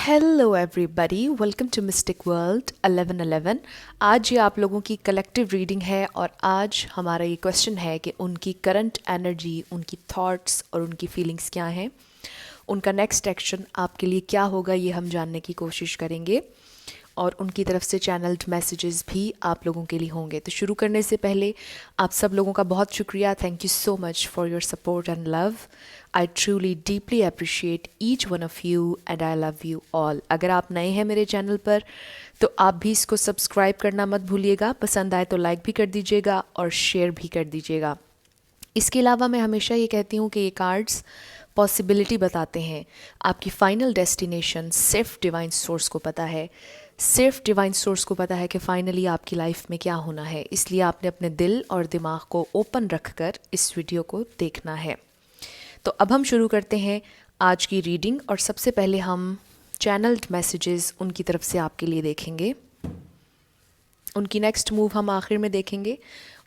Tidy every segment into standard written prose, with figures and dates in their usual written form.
Hello everybody, welcome to mystic world 1111। आज ये आप लोगों की कलेक्टिव रीडिंग है और आज हमारा ये क्वेश्चन है कि उनकी करंट एनर्जी, उनकी थॉट्स और उनकी फीलिंग्स क्या हैं। उनका नेक्स्ट एक्शन आपके लिए क्या होगा, ये हम जानने की कोशिश करेंगे और उनकी तरफ से चैनल्ड मैसेजेस भी आप लोगों के लिए होंगे। तो शुरू करने से पहले आप सब लोगों का बहुत शुक्रिया। Thank you so much for your support and love. I truly deeply appreciate each one of you and I love you all. अगर आप नए हैं मेरे चैनल पर तो आप भी इसको सब्सक्राइब करना मत भूलिएगा। पसंद आए तो लाइक भी कर दीजिएगा और शेयर भी कर दीजिएगा। इसके अलावा मैं हमेशा ये कहती हूँ कि ये कार्ड्स पॉसिबिलिटी बताते हैं। आपकी फाइनल डेस्टिनेशन सिर्फ डिवाइन सोर्स को पता है। सिर्फ डिवाइन सोर्स को पता है कि फाइनली आपकी लाइफ में क्या होना है। इसलिए आपने अपने दिल और दिमाग को ओपन रखकर इस वीडियो को देखना है। तो अब हम शुरू करते हैं आज की रीडिंग और सबसे पहले हम चैनल्ड मैसेजेस उनकी तरफ से आपके लिए देखेंगे। उनकी नेक्स्ट मूव हम आखिर में देखेंगे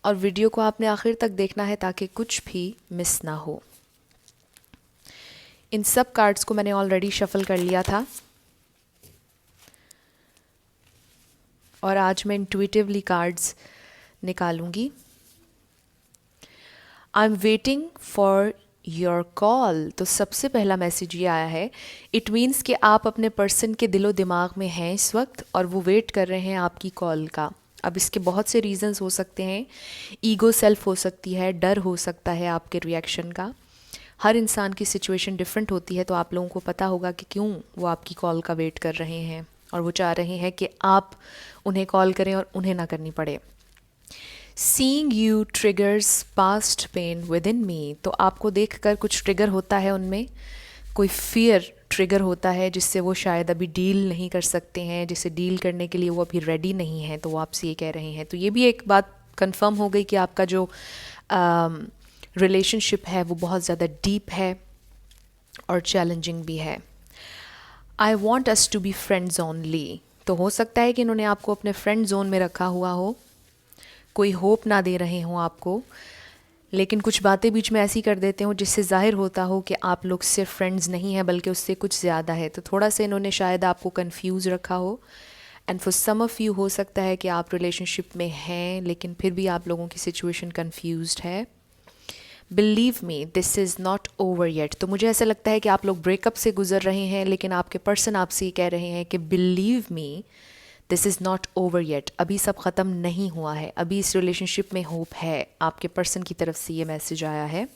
और वीडियो को आपने आखिर तक देखना है ताकि कुछ भी मिस ना हो। इन सब कार्ड्स को मैंने ऑलरेडी शफल कर लिया था और आज मैं इंट्यूटिवली कार्ड्स निकालूंगी। I am waiting for your call. तो सबसे पहला मैसेज ये आया है, इट मीन्स कि आप अपने पर्सन के दिलो दिमाग में हैं इस वक्त और वो वेट कर रहे हैं आपकी कॉल का। अब इसके बहुत से रीज़न्स हो सकते हैं। ईगो सेल्फ हो सकती है, डर हो सकता है आपके रिएक्शन का। हर इंसान की सिचुएशन डिफरेंट होती है, तो आप लोगों को पता होगा कि क्यों वो आपकी कॉल का वेट कर रहे हैं और वो चाह रहे हैं कि आप उन्हें कॉल करें और उन्हें ना करनी पड़े। Seeing you triggers past pain within me. तो आपको देखकर कुछ ट्रिगर होता है, उनमें कोई फियर ट्रिगर होता है जिससे वो शायद अभी डील नहीं कर सकते हैं, जिसे डील करने के लिए वो अभी रेडी नहीं हैं। तो वो आपसे ये कह रहे हैं। तो ये भी एक बात कंफर्म हो गई कि आपका जो रिलेशनशिप है वो बहुत ज़्यादा डीप है और चैलेंजिंग भी है। I want us to be friends only. तो हो सकता है कि इन्होंने आपको अपने फ्रेंड जोन में रखा हुआ हो, कोई होप ना दे रहे हों आपको, लेकिन कुछ बातें बीच में ऐसी कर देते हो जिससे जाहिर होता हो कि आप लोग सिर्फ फ्रेंड्स नहीं हैं बल्कि उससे कुछ ज़्यादा है। तो थोड़ा सा इन्होंने शायद आपको कंफ्यूज रखा हो। And for some of you हो सकता है कि आप रिलेशनशिप में हैं लेकिन फिर भी आप लोगों की सिचुएशन कंफ्यूज्ड है। Believe me this is not over yet. तो मुझे ऐसा लगता है कि आप लोग ब्रेकअप से गुजर रहे हैं लेकिन आपके पर्सन आपसे ये कह रहे हैं कि believe me this is not over yet. अभी सब ख़त्म नहीं हुआ है, अभी इस रिलेशनशिप में होप है। आपके पर्सन की तरफ से ये मैसेज आया है।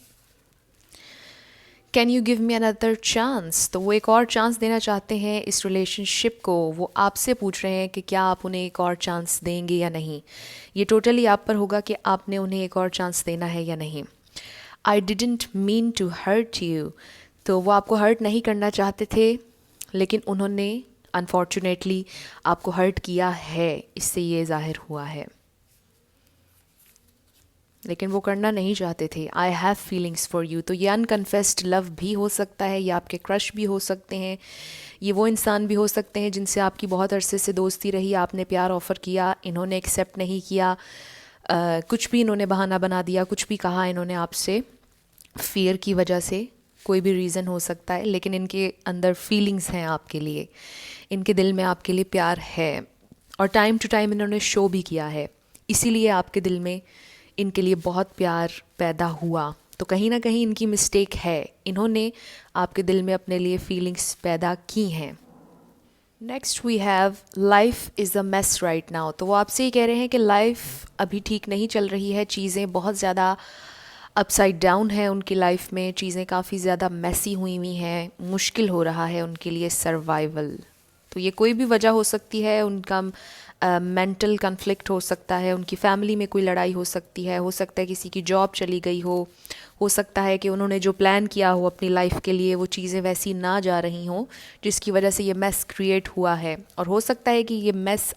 Can you give me another chance. तो वो एक और चांस देना चाहते हैं इस रिलेशनशिप को। वो आपसे पूछ रहे हैं कि क्या आप उन्हें एक और चांस देंगे या नहीं। ये टोटली आप पर होगा कि आपने उन्हें एक और चांस देना है या नहीं। I didn't mean to hurt you. तो वो आपको हर्ट नहीं करना चाहते थे लेकिन उन्होंने अनफॉर्चुनेटली आपको हर्ट किया है, इससे ये जाहिर हुआ है, लेकिन वो करना नहीं चाहते थे। I have feelings for you. तो ये अनकन्फेस्ड लव भी हो सकता है, ये आपके क्रश भी हो सकते हैं, ये वो इंसान भी हो सकते हैं जिनसे आपकी बहुत अरसे से दोस्ती रही, आपने प्यार ऑफ़र किया, इन्होंने एक्सेप्ट नहीं किया, कुछ भी इन्होंने बहाना बना दिया, कुछ भी कहा इन्होंने आपसे, फियर की वजह से, कोई भी रीज़न हो सकता है, लेकिन इनके अंदर फीलिंग्स हैं आपके लिए, इनके दिल में आपके लिए प्यार है और टाइम टू टाइम इन्होंने शो भी किया है। इसीलिए आपके दिल में इनके लिए बहुत प्यार पैदा हुआ। तो कहीं ना कहीं इनकी मिस्टेक है, इन्होंने आपके दिल में अपने लिए फीलिंग्स पैदा की हैं। Next we have life is a mess right now. तो वो आपसे ये कह रहे हैं कि लाइफ अभी ठीक नहीं चल रही है, चीज़ें बहुत ज़्यादा अपसाइड डाउन है उनकी लाइफ में, चीज़ें काफ़ी ज़्यादा मैसी हुई हुई हैं, मुश्किल हो रहा है उनके लिए सर्वाइवल। तो ये कोई भी वजह हो सकती है, उनका मेंटल कन्फ्लिक्ट हो सकता है, उनकी फैमिली में कोई लड़ाई हो सकती है, हो सकता है किसी की जॉब चली गई हो सकता है कि उन्होंने जो प्लान किया हो अपनी लाइफ के लिए वो चीज़ें वैसी ना जा रही हों जिसकी वजह से ये मेस क्रिएट हुआ है, और हो सकता है कि ये मेस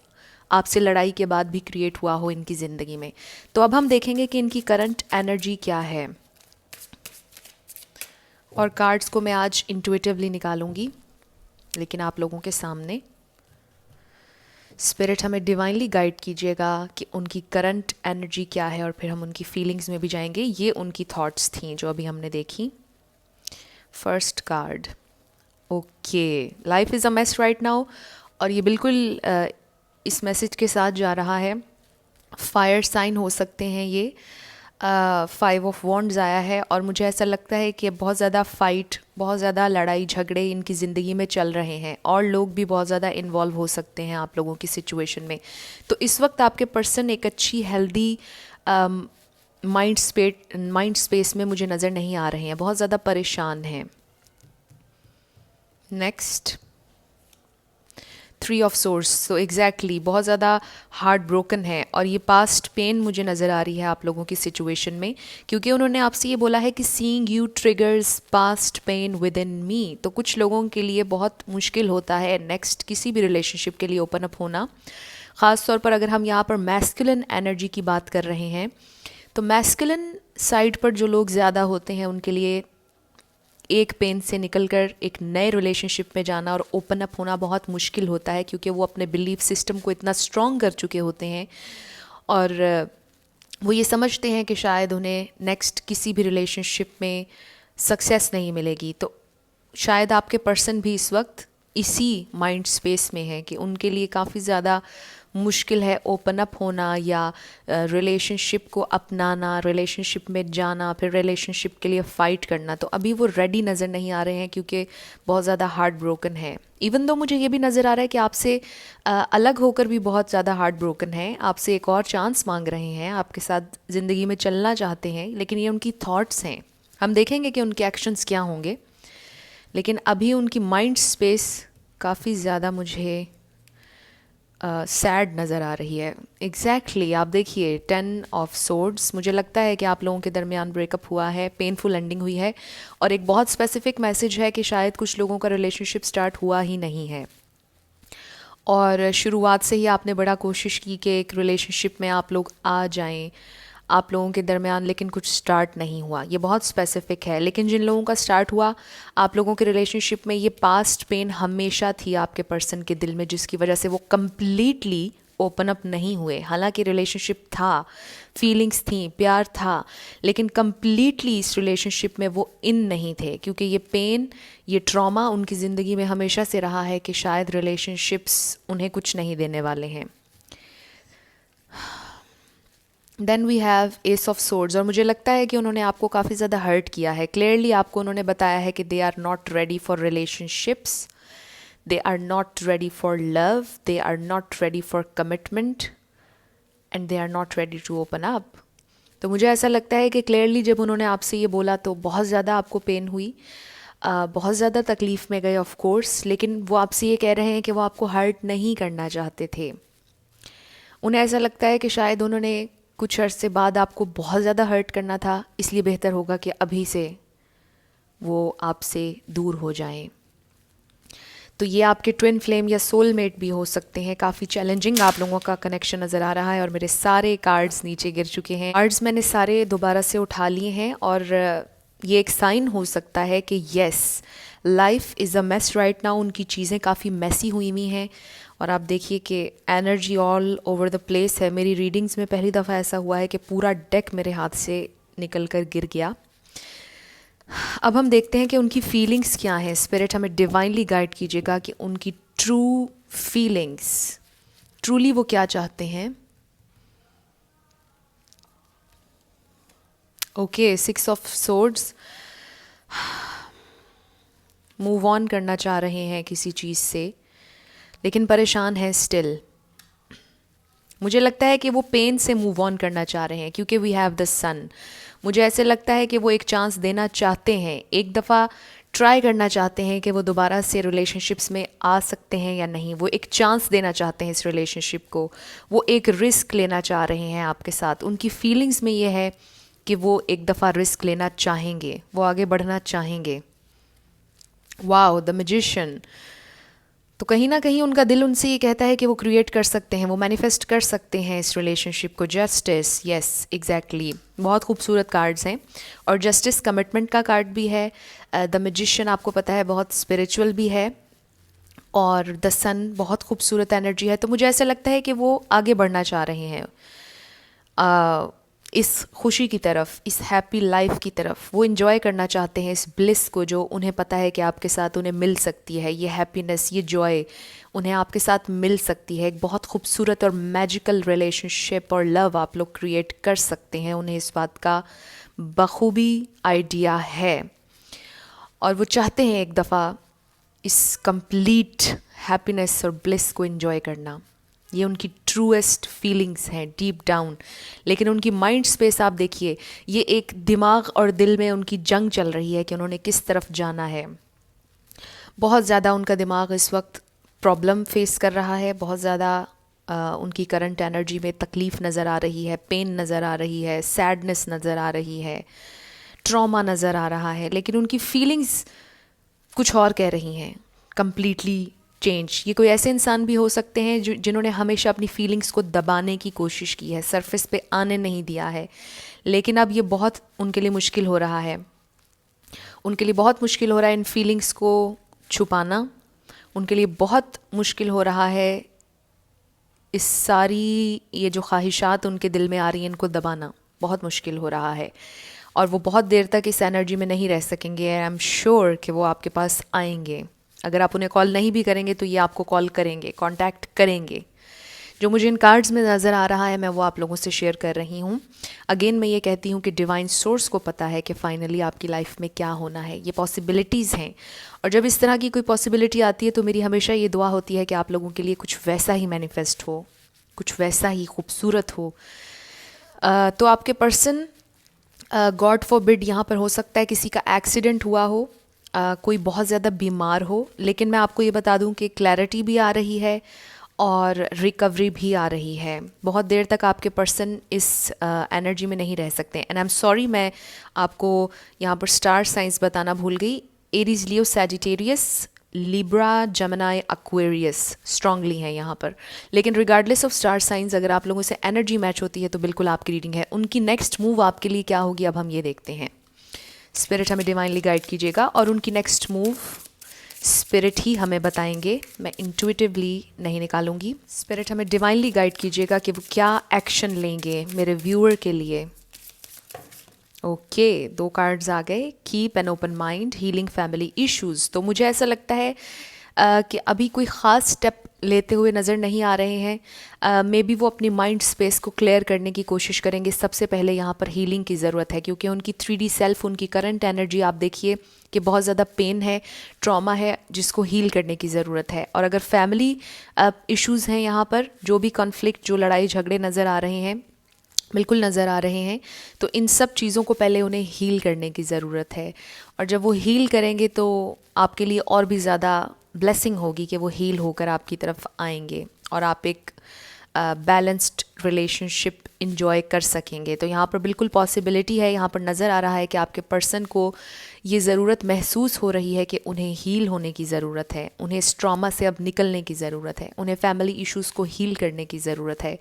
आपसे लड़ाई के बाद भी क्रिएट हुआ हो इनकी ज़िंदगी में। तो अब हम देखेंगे कि इनकी करंट एनर्जी क्या है और कार्ड्स को मैं आज इंट्यूटिवली निकालूंगी लेकिन आप लोगों के सामने। स्पिरिट हमें डिवाइनली गाइड कीजिएगा कि उनकी करंट एनर्जी क्या है और फिर हम उनकी फीलिंग्स में भी जाएंगे। ये उनकी थॉट्स थी जो अभी हमने देखी। First card, okay, life is a mess right now, और ये बिल्कुल इस मैसेज के साथ जा रहा है। फायर साइन हो सकते हैं ये। 5 ऑफ वॉन्ड्स आया है और मुझे ऐसा लगता है कि बहुत ज़्यादा फाइट, बहुत ज़्यादा लड़ाई झगड़े इनकी ज़िंदगी में चल रहे हैं और लोग भी बहुत ज़्यादा इन्वॉल्व हो सकते हैं आप लोगों की सिचुएशन में। तो इस वक्त आपके पर्सन एक अच्छी हेल्दी माइंड स्पेस में मुझे नज़र नहीं आ रहे हैं, बहुत ज़्यादा परेशान हैं। Next, 3 of source. So exactly बहुत ज़्यादा हार्ट ब्रोकन है और ये पास्ट पेन मुझे नज़र आ रही है आप लोगों की सिचुएशन में, क्योंकि उन्होंने आपसे ये बोला है कि seeing you triggers past pain within me. तो कुछ लोगों के लिए बहुत मुश्किल होता है नेक्स्ट किसी भी रिलेशनशिप के लिए ओपन अप होना, ख़ास तौर पर अगर हम यहाँ पर मैस्कुलिन एनर्जी की बात कर रहे हैं। तो मैस्कुलिन साइड पर जो लोग ज़्यादा होते हैं उनके लिए एक पेन से निकलकर एक नए रिलेशनशिप में जाना और ओपन अप होना बहुत मुश्किल होता है, क्योंकि वो अपने बिलीफ सिस्टम को इतना स्ट्रॉन्ग कर चुके होते हैं और वो ये समझते हैं कि शायद उन्हें नेक्स्ट किसी भी रिलेशनशिप में सक्सेस नहीं मिलेगी। तो शायद आपके पर्सन भी इस वक्त इसी माइंड स्पेस में है कि उनके लिए काफ़ी ज़्यादा मुश्किल है ओपन अप होना या रिलेशनशिप को अपनाना, रिलेशनशिप में जाना, फिर रिलेशनशिप के लिए फ़ाइट करना। तो अभी वो रेडी नज़र नहीं आ रहे हैं क्योंकि बहुत ज़्यादा हार्ट ब्रोकन है। इवन दो मुझे ये भी नज़र आ रहा है कि आपसे अलग होकर भी बहुत ज़्यादा हार्ट ब्रोकन है, आपसे एक और चांस मांग रहे हैं, आपके साथ ज़िंदगी में चलना चाहते हैं, लेकिन ये उनकी थॉट्स हैं। हम देखेंगे कि उनके एक्शंस क्या होंगे, लेकिन अभी उनकी माइंड स्पेस काफ़ी ज़्यादा मुझे सैड नज़र आ रही है। एग्जैक्टली आप देखिए 10 ऑफ सोर्ड्स, मुझे लगता है कि आप लोगों के दरमियान ब्रेकअप हुआ है, पेनफुल एंडिंग हुई है और एक बहुत स्पेसिफिक मैसेज है कि शायद कुछ लोगों का रिलेशनशिप स्टार्ट हुआ ही नहीं है और शुरुआत से ही आपने बड़ा कोशिश की कि एक रिलेशनशिप में आप लोग आ जाएं आप लोगों के दरमियान, लेकिन कुछ स्टार्ट नहीं हुआ। ये बहुत स्पेसिफिक है, लेकिन जिन लोगों का स्टार्ट हुआ, आप लोगों के रिलेशनशिप में ये पास्ट पेन हमेशा थी आपके पर्सन के दिल में, जिसकी वजह से वो कम्प्लीटली ओपन अप नहीं हुए। हालांकि रिलेशनशिप था, फीलिंग्स थी, प्यार था, लेकिन कम्प्लीटली इस रिलेशनशिप में वो इन नहीं थे, क्योंकि ये पेन, ये ट्रॉमा उनकी ज़िंदगी में हमेशा से रहा है कि शायद रिलेशनशिप्स उन्हें कुछ नहीं देने वाले हैं। Then we have ace of swords, और मुझे लगता है कि उन्होंने आपको काफ़ी ज़्यादा हर्ट किया है। क्लियरली आपको उन्होंने बताया है कि they are not ready for relationships, they are not ready for love, they are not ready for commitment and they are not ready to open up. तो मुझे ऐसा लगता है कि क्लियरली जब उन्होंने आपसे ये बोला तो बहुत ज़्यादा आपको पेन हुई, बहुत ज़्यादा तकलीफ़ में गए ऑफ कोर्स, लेकिन वो आपसे ये कह रहे हैं कि वो आपको हर्ट नहीं करना चाहते थे। उन्हें ऐसा लगता है कि शायद उन्होंने कुछ अरसे बाद आपको बहुत ज़्यादा हर्ट करना था, इसलिए बेहतर होगा कि अभी से वो आपसे दूर हो जाएं। तो ये आपके ट्विन फ्लेम या सोलमेट भी हो सकते हैं। काफ़ी चैलेंजिंग आप लोगों का कनेक्शन नज़र आ रहा है और मेरे सारे कार्ड्स नीचे गिर चुके हैं। कार्ड्स मैंने सारे दोबारा से उठा लिए हैं और ये एक साइन हो सकता है कि yes, life is a mess right now. उनकी चीज़ें काफ़ी मैसी हुई हुई हैं और आप देखिए कि energy all over the place है। मेरी रीडिंग्स में पहली दफ़ा ऐसा हुआ है कि पूरा डेक मेरे हाथ से निकल कर गिर गया। अब हम देखते हैं कि उनकी फीलिंग्स क्या हैं। स्पिरिट हमें डिवाइनली गाइड कीजिएगा कि उनकी ट्रू फीलिंग्स, ट्रूली वो क्या चाहते हैं। Okay, 6 of swords, move on करना चाह रहे हैं किसी चीज़ से, लेकिन परेशान है स्टिल। मुझे लगता है कि वो पेन से मूव ऑन करना चाह रहे हैं क्योंकि वी हैव द सन। मुझे ऐसे लगता है कि वो एक चांस देना चाहते हैं, एक दफ़ा ट्राई करना चाहते हैं कि वो दोबारा से रिलेशनशिप्स में आ सकते हैं या नहीं। वो एक चांस देना चाहते हैं इस रिलेशनशिप को, वो एक रिस्क लेना चाह रहे हैं आपके साथ। उनकी फीलिंग्स में ये है कि वो एक दफ़ा रिस्क लेना चाहेंगे, वो आगे बढ़ना चाहेंगे। Wow, the magician. तो कहीं ना कहीं उनका दिल उनसे ये कहता है कि वो क्रिएट कर सकते हैं, वो मैनिफेस्ट कर सकते हैं इस रिलेशनशिप को। जस्टिस, यस एग्जैक्टली, बहुत खूबसूरत कार्ड्स हैं और जस्टिस कमिटमेंट का कार्ड भी है। द मैजिशियन आपको पता है बहुत स्पिरिचुअल भी है और द सन बहुत खूबसूरत एनर्जी है। तो मुझे ऐसा लगता है कि वो आगे बढ़ना चाह रहे हैं। इस खुशी की तरफ, इस हैप्पी लाइफ की तरफ। वो इन्जॉय करना चाहते हैं इस ब्लिस को जो उन्हें पता है कि आपके साथ उन्हें मिल सकती है। ये हैप्पीनेस, ये जॉय उन्हें आपके साथ मिल सकती है। एक बहुत खूबसूरत और मैजिकल रिलेशनशिप और लव आप लोग क्रिएट कर सकते हैं। उन्हें इस बात का बखूबी आइडिया है और वो चाहते हैं एक दफ़ा इस कंप्लीट हैप्पीनेस और ब्लिस को एंजॉय करना। ये उनकी ट्रूएस्ट फीलिंग्स हैं डीप डाउन। लेकिन उनकी माइंड स्पेस आप देखिए, ये एक दिमाग और दिल में उनकी जंग चल रही है कि उन्होंने किस तरफ जाना है। बहुत ज़्यादा उनका दिमाग इस वक्त प्रॉब्लम फेस कर रहा है। बहुत ज़्यादा उनकी करंट एनर्जी में तकलीफ़ नज़र आ रही है, पेन नज़र आ रही है, सैडनेस नज़र आ रही है, ट्रॉमा नज़र आ रहा है। लेकिन उनकी फीलिंग्स कुछ और कह रही हैं, कम्प्लीटली चेंज। ये कोई ऐसे इंसान भी हो सकते हैं जो जिन्होंने हमेशा अपनी फीलिंग्स को दबाने की कोशिश की है, सरफेस पे आने नहीं दिया है। लेकिन अब ये बहुत उनके लिए मुश्किल हो रहा है। उनके लिए बहुत मुश्किल हो रहा है इन फीलिंग्स को छुपाना। उनके लिए बहुत मुश्किल हो रहा है इस सारी ये जो ख्वाहिशात उनके दिल में आ रही हैं इनको दबाना। बहुत मुश्किल हो रहा है और वो बहुत देर तक इस एनर्जी में नहीं रह सकेंगे। आई एम श्योर कि वो आपके पास आएंगे। अगर आप उन्हें कॉल नहीं भी करेंगे तो ये आपको कॉल करेंगे, कांटेक्ट करेंगे। जो मुझे इन कार्ड्स में नज़र आ रहा है मैं वो आप लोगों से शेयर कर रही हूँ। अगेन मैं ये कहती हूँ कि डिवाइन सोर्स को पता है कि फ़ाइनली आपकी लाइफ में क्या होना है। ये पॉसिबिलिटीज़ हैं और जब इस तरह की कोई पॉसिबिलिटी आती है तो मेरी हमेशा ये दुआ होती है कि आप लोगों के लिए कुछ वैसा ही मैनिफेस्ट हो, कुछ वैसा ही खूबसूरत हो। तो आपके पर्सन, गॉड फॉरबिड, यहाँ पर हो सकता है किसी का एक्सीडेंट हुआ हो, कोई बहुत ज़्यादा बीमार हो। लेकिन मैं आपको ये बता दूँ कि क्लैरिटी भी आ रही है और रिकवरी भी आ रही है। बहुत देर तक आपके पर्सन इस एनर्जी में नहीं रह सकते। एंड आई एम सॉरी, मैं आपको यहाँ पर स्टार साइंस बताना भूल गई। Aries, Leo, Sagittarius, Libra, Gemini, Aquarius strongly हैं यहाँ पर। लेकिन रिगार्डलेस ऑफ स्टार साइंस अगर आप लोगों से एनर्जी मैच होती है तो बिल्कुल आपकी रीडिंग है। उनकी नेक्स्ट मूव आपके लिए क्या होगी अब हम ये देखते हैं। स्पिरिट हमें डिवाइनली गाइड कीजिएगा और उनकी नेक्स्ट मूव स्पिरिट ही हमें बताएंगे। मैं इंट्यूटिवली नहीं निकालूंगी। स्पिरिट हमें डिवाइनली गाइड कीजिएगा कि वो क्या एक्शन लेंगे मेरे व्यूअर के लिए। ओके, 2 कार्ड्स आ गए। Keep an open mind, healing family issues. तो मुझे ऐसा लगता है कि अभी कोई ख़ास स्टेप लेते हुए नज़र नहीं आ रहे हैं। मे बी वो अपनी माइंड स्पेस को क्लियर करने की कोशिश करेंगे। सबसे पहले यहाँ पर हीलिंग की ज़रूरत है क्योंकि उनकी 3D सेल्फ, उनकी करंट एनर्जी आप देखिए कि बहुत ज़्यादा पेन है, ट्रॉमा है जिसको हील करने की ज़रूरत है। और अगर फैमिली इश्यूज़ हैं यहाँ पर, जो भी कॉन्फ्लिक्ट, जो लड़ाई झगड़े नज़र आ रहे हैं, बिल्कुल नज़र आ रहे हैं, तो इन सब चीज़ों को पहले उन्हें हील करने की ज़रूरत है। और जब वो हील करेंगे तो आपके लिए और भी ज़्यादा ब्लेसिंग होगी कि वो हील होकर आपकी तरफ आएंगे और आप एक बैलेंस्ड रिलेशनशिप इंजॉय कर सकेंगे। तो यहाँ पर बिल्कुल पॉसिबिलिटी है। यहाँ पर नज़र आ रहा है कि आपके पर्सन को ये ज़रूरत महसूस हो रही है कि उन्हें हील होने की ज़रूरत है, उन्हें इस ट्रॉमा से अब निकलने की ज़रूरत है, उन्हें फैमिली इश्यूज़ को हील करने की ज़रूरत है।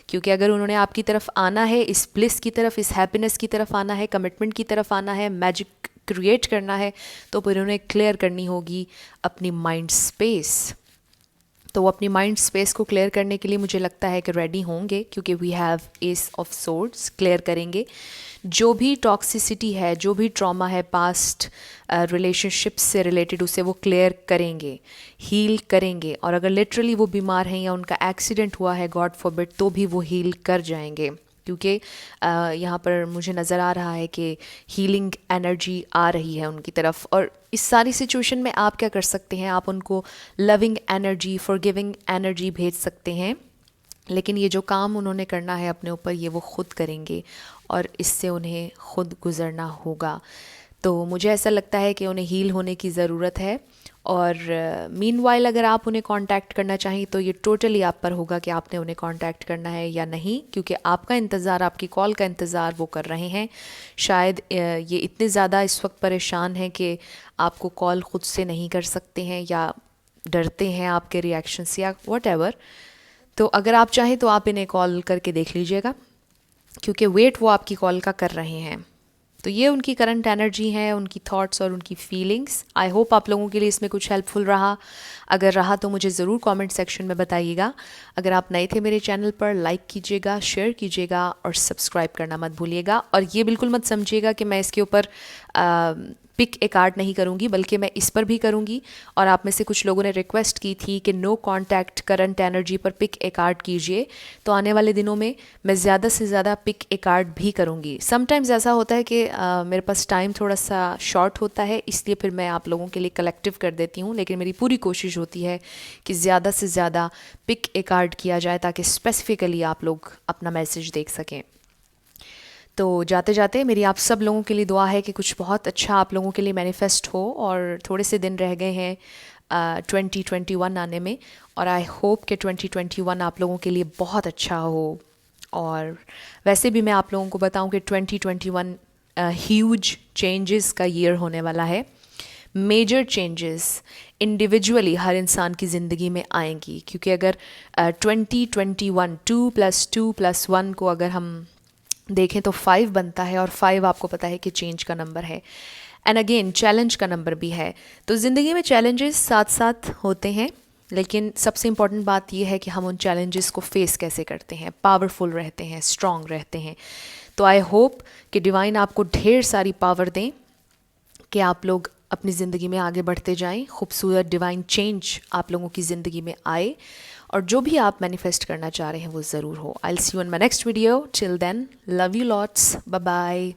क्योंकि अगर उन्होंने आपकी तरफ आना है, इस ब्लिस की तरफ, इस हैप्पीनेस की तरफ आना है, कमिटमेंट की तरफ आना है, मैजिक क्रिएट करना है, तो फिर उन्हें क्लियर करनी होगी अपनी माइंड स्पेस। तो वो अपनी माइंड स्पेस को क्लियर करने के लिए मुझे लगता है कि रेडी होंगे क्योंकि we have ace of swords. Clear करेंगे जो भी टॉक्सिसिटी है, जो भी ट्रॉमा है पास्ट रिलेशनशिप से रिलेटेड, उसे वो क्लियर करेंगे, हील करेंगे। और अगर लिटरली वो बीमार हैं या उनका एक्सीडेंट हुआ है, गॉड फॉरबिड, तो भी वो हील कर जाएंगे। क्योंकि यहाँ पर मुझे नज़र आ रहा है कि हीलिंग एनर्जी आ रही है उनकी तरफ। और इस सारी सिचुएशन में आप क्या कर सकते हैं, आप उनको लविंग एनर्जी, फॉरगिविंग एनर्जी भेज सकते हैं। लेकिन ये जो काम उन्होंने करना है अपने ऊपर, ये वो खुद करेंगे और इससे उन्हें खुद गुजरना होगा। तो मुझे ऐसा लगता है कि उन्हें हील होने की ज़रूरत है। और मीनवाइल अगर आप उन्हें कांटेक्ट करना चाहें तो ये टोटली आप पर होगा कि आपने उन्हें कांटेक्ट करना है या नहीं, क्योंकि आपका इंतज़ार, आपकी कॉल का इंतज़ार वो कर रहे हैं। शायद ये इतने ज़्यादा इस वक्त परेशान हैं कि आपको कॉल ख़ुद से नहीं कर सकते हैं या डरते हैं आपके रिएक्शन से या व्हाटएवर। तो अगर आप चाहें तो आप इन्हें कॉल करके देख लीजिएगा, क्योंकि वेट वो आपकी कॉल का कर रहे हैं। तो ये उनकी करंट एनर्जी है, उनकी थॉट्स और उनकी फीलिंग्स। आई होप आप लोगों के लिए इसमें कुछ हेल्पफुल रहा। अगर रहा तो मुझे ज़रूर कमेंट सेक्शन में बताइएगा। अगर आप नए थे मेरे चैनल पर, लाइक कीजिएगा, शेयर कीजिएगा और सब्सक्राइब करना मत भूलिएगा। और ये बिल्कुल मत समझिएगा कि मैं इसके ऊपर पिक ए कार्ड नहीं करूँगी, बल्कि मैं इस पर भी करूँगी। और आप में से कुछ लोगों ने रिक्वेस्ट की थी कि नो कांटेक्ट करंट एनर्जी पर पिक ए कार्ड कीजिए, तो आने वाले दिनों में मैं ज़्यादा से ज़्यादा पिक ए कार्ड भी करूँगी। समटाइम्स ऐसा होता है कि मेरे पास टाइम थोड़ा सा शॉर्ट होता है, इसलिए फिर मैं आप लोगों के लिए कलेक्टिव कर देती हूँ, लेकिन मेरी पूरी कोशिश होती है कि ज़्यादा से ज़्यादा पिक ए कार्ड किया जाए ताकि स्पेसिफिकली आप लोग अपना मैसेज देख सकें। तो जाते जाते मेरी आप सब लोगों के लिए दुआ है कि कुछ बहुत अच्छा आप लोगों के लिए मैनिफेस्ट हो। और थोड़े से दिन रह गए हैं 2021 आने में, और आई होप कि 2021 आप लोगों के लिए बहुत अच्छा हो। और वैसे भी मैं आप लोगों को बताऊं कि 2021 ह्यूज चेंजेस का ईयर होने वाला है। मेजर चेंजेस इंडिविजुअली हर इंसान की ज़िंदगी में आएंगी, क्योंकि अगर 2021 2+2+1 को अगर हम देखें तो 5 बनता है, और 5 आपको पता है कि चेंज का नंबर है, एंड अगेन चैलेंज का नंबर भी है। तो ज़िंदगी में चैलेंजेस साथ साथ होते हैं, लेकिन सबसे इम्पॉर्टेंट बात यह है कि हम उन चैलेंजेस को फेस कैसे करते हैं, पावरफुल रहते हैं, स्ट्रॉन्ग रहते हैं। तो आई होप कि डिवाइन आपको ढेर सारी पावर दें कि आप लोग अपनी ज़िंदगी में आगे बढ़ते जाएं, खूबसूरत डिवाइन चेंज आप लोगों की ज़िंदगी में आए, और जो भी आप मैनिफेस्ट करना चाह रहे हैं वो ज़रूर हो। I will see you in my next video. Till then, love you lots, bye bye.